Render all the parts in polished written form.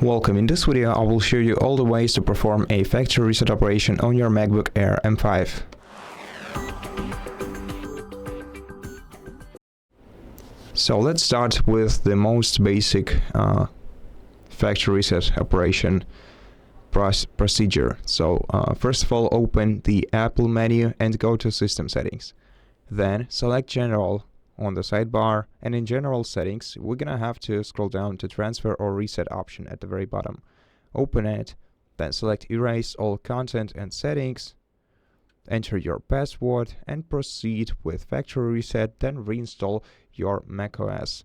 Welcome. In this video, I will show you all the ways to perform a factory reset operation on your MacBook Air M5. So let's start with the most basic factory reset operation procedure. So first of all, open the Apple menu and go to System Settings. Then select General on the sidebar, and in General Settings, we're gonna have to scroll down to Transfer or Reset option at the very bottom. Open it, then select Erase all content and settings, enter your password, and proceed with factory reset, then reinstall your macOS.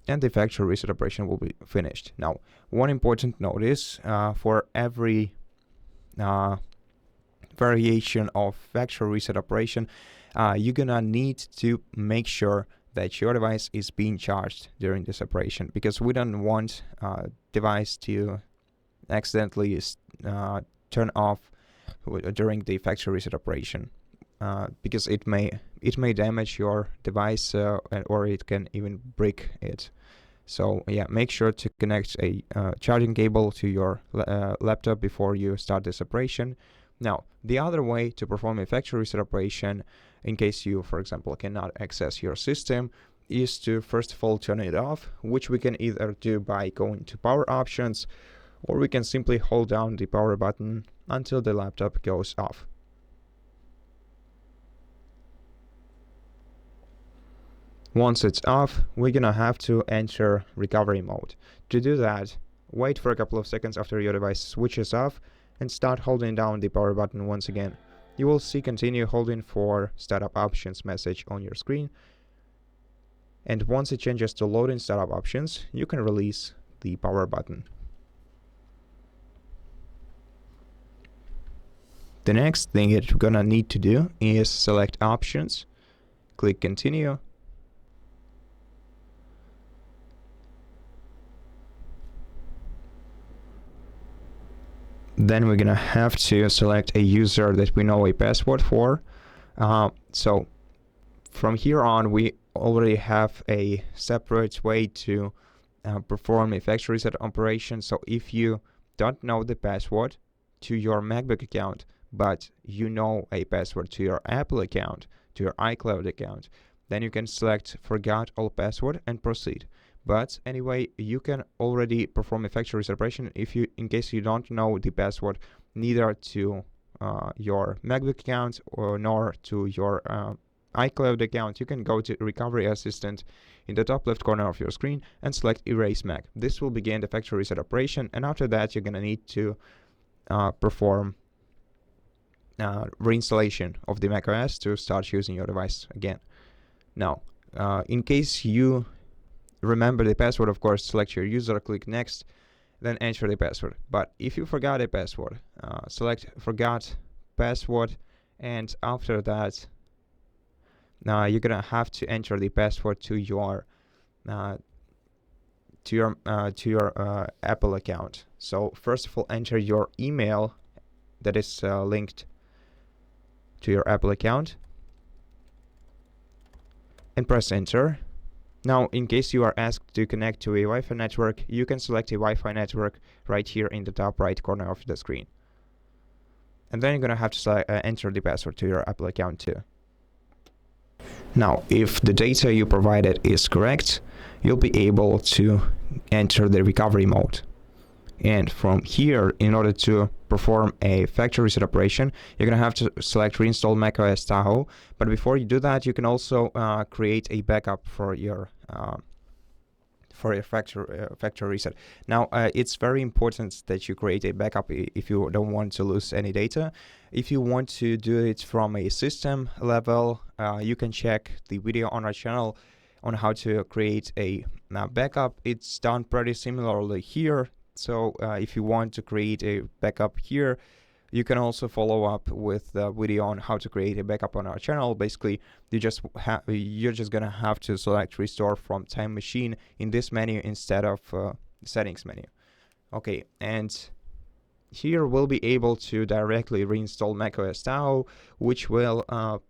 And the factory reset operation will be finished. Now, one important note is for every variation of factory reset operation, you're gonna need to make sure that your device is being charged during this operation, because we don't want device to accidentally turn off during the factory reset operation, because it may damage your device or it can even break it. So yeah, make sure to connect a charging cable to your laptop before you start this operation. Now, the other way to perform a factory reset operation, in case you, for example, cannot access your system, is to first of all turn it off, which we can either do by going to Power Options, or we can simply hold down the power button until the laptop goes off. Once it's off, we're gonna have to enter recovery mode. To do that, wait for a couple of seconds after your device switches off and start holding down the power button once again. You will see continue holding for startup options message on your screen. And once it changes to loading startup options, you can release the power button. The next thing that you're gonna need to do is select options, click continue, then we're gonna have to select a user that we know a password for. So from here on, we already have a separate way to perform a factory reset operation. So if you don't know the password to your MacBook account, but you know a password to your Apple account, to your iCloud account, then you can select forgot all password and proceed. But anyway, you can already perform a factory reset operation in case you don't know the password neither to your MacBook account nor to your iCloud account. You can go to Recovery Assistant in the top left corner of your screen and select Erase Mac. This will begin the factory reset operation, and after that you're gonna need to perform reinstallation of the macOS to start using your device again. Now, in case you remember the password, of course, select your user, click next, then enter the password. But if you forgot a password, select forgot password, and after that you're gonna have to enter the password to your Apple account. So first of all, enter your email that is linked to your Apple account and press enter. Now, in case you are asked to connect to a Wi-Fi network, you can select a Wi-Fi network right here in the top right corner of the screen. And then you're gonna have to enter the password to your Apple account too. Now, if the data you provided is correct, you'll be able to enter the recovery mode. And from here, in order to perform a factory reset operation, you're gonna have to select Reinstall macOS Tahoe. But before you do that, you can also create a backup for your factory reset. Now, it's very important that you create a backup if you don't want to lose any data. If you want to do it from a system level, you can check the video on our channel on how to create a backup. It's done pretty similarly here. So if you want to create a backup here, you can also follow up with the video on how to create a backup on our channel. Basically, you're just gonna have to select Restore from Time Machine in this menu instead of Settings menu. Okay, and here we'll be able to directly reinstall macOS Tahoe, which will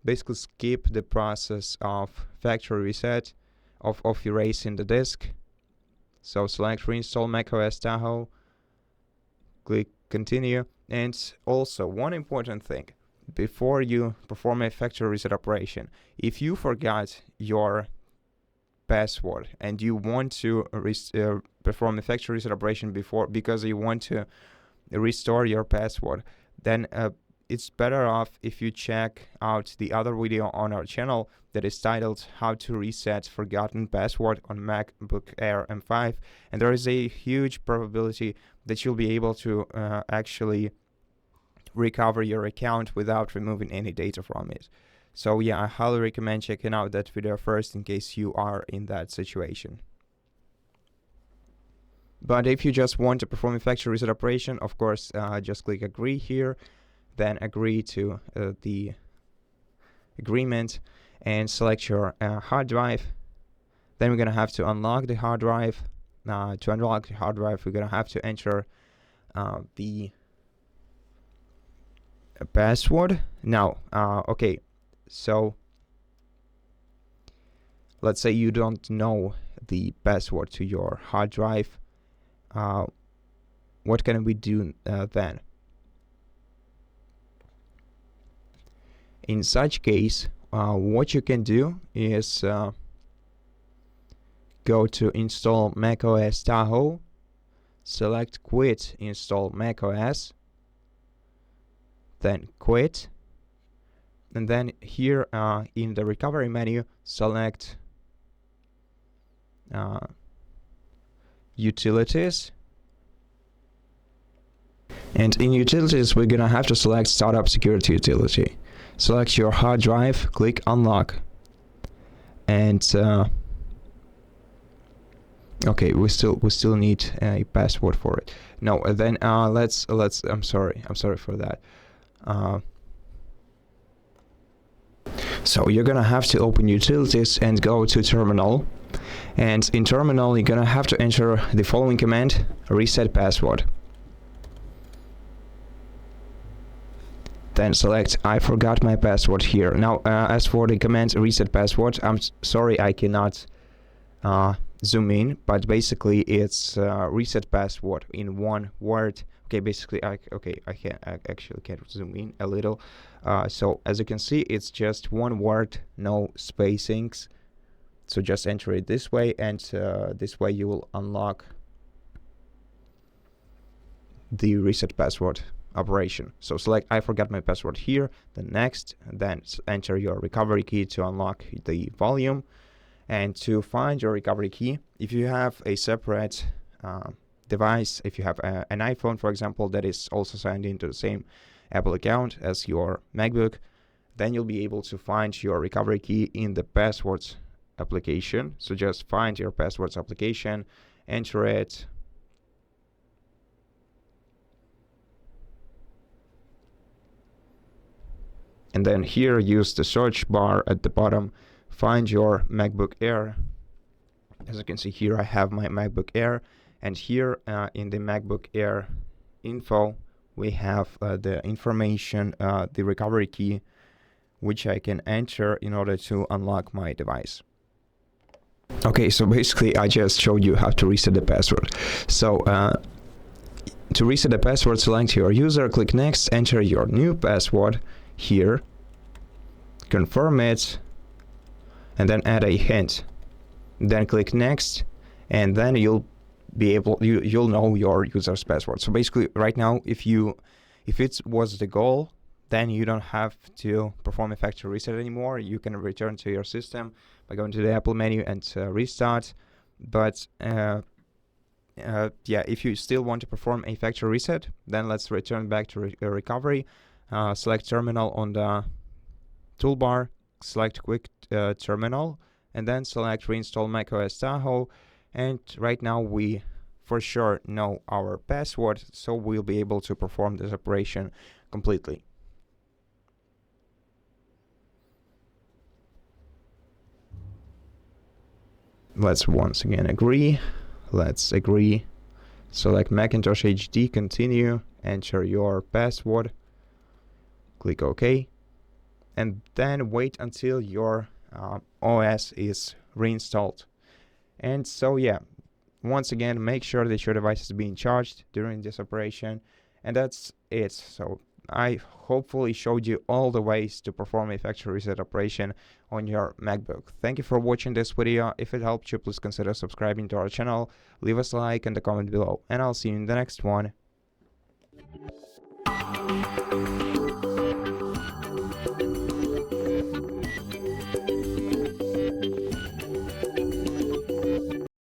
basically skip the process of factory reset, of erasing the disk. So select Reinstall macOS Tahoe, click continue. And also one important thing, before you perform a factory reset operation, if you forgot your password and you want to perform a factory reset operation because you want to restore your password, then it's better off if you check out the other video on our channel that is titled How to Reset Forgotten Password on MacBook Air M5, and there is a huge probability that you'll be able to actually recover your account without removing any data from it. So yeah, I highly recommend checking out that video first in case you are in that situation. But if you just want to perform a factory reset operation, of course, just click agree here, then agree to the agreement and select your hard drive. Then we're going to have to unlock the hard drive. To unlock the hard drive, we're going to have to enter the password. Now, okay, so let's say you don't know the password to your hard drive. What can we do then? In such case, what you can do is go to install macOS Tahoe, select quit install macOS, then quit, and then here in the recovery menu select utilities, and in utilities we're gonna have to select startup security utility. Select your hard drive, click unlock, and okay, we still need a password for it. No, then let's I'm sorry for that. So you're gonna have to open utilities and go to terminal, and in terminal you're gonna have to enter the following command: reset password. Then select I forgot my password here. Now as for the command reset password, I'm sorry I cannot zoom in, but basically it's reset password in one word. Okay, basically I actually can't zoom in a little. So as you can see, it's just one word, no spacings. So just enter it this way, and this way you will unlock the reset password operation. So select I forgot my password here, then next, then enter your recovery key to unlock the volume. And to find your recovery key, if you have a separate device, if you have an iPhone, for example, that is also signed into the same Apple account as your MacBook, then you'll be able to find your recovery key in the passwords application. So just find your passwords application, enter it, and then here use the search bar at the bottom, find your MacBook Air. As you can see here, I have my MacBook Air, and here in the MacBook Air info we have the information, the recovery key, which I can enter in order to unlock my device. Okay, so basically I just showed you how to reset the password. So to reset the password, select your user, click next, enter your new password here, confirm it, and then add a hint. Then click next, and then you'll be able, you'll know your user's password. So basically right now, if it was the goal, then you don't have to perform a factory reset anymore. You can return to your system by going to the Apple menu and restart. But yeah, if you still want to perform a factory reset, then let's return back to recovery. Select terminal on the toolbar, select quick terminal, and then select reinstall macOS Tahoe. And right now we for sure know our password, so we'll be able to perform this operation completely. Let's once again agree. Let's agree. Select Macintosh HD, continue, enter your password, click OK, and then wait until your OS is reinstalled. And so yeah, once again, make sure that your device is being charged during this operation, and that's it. So I hopefully showed you all the ways to perform a factory reset operation on your MacBook. Thank you for watching this video. If it helped you, please consider subscribing to our channel, leave us a like and a comment below, and I'll see you in the next one.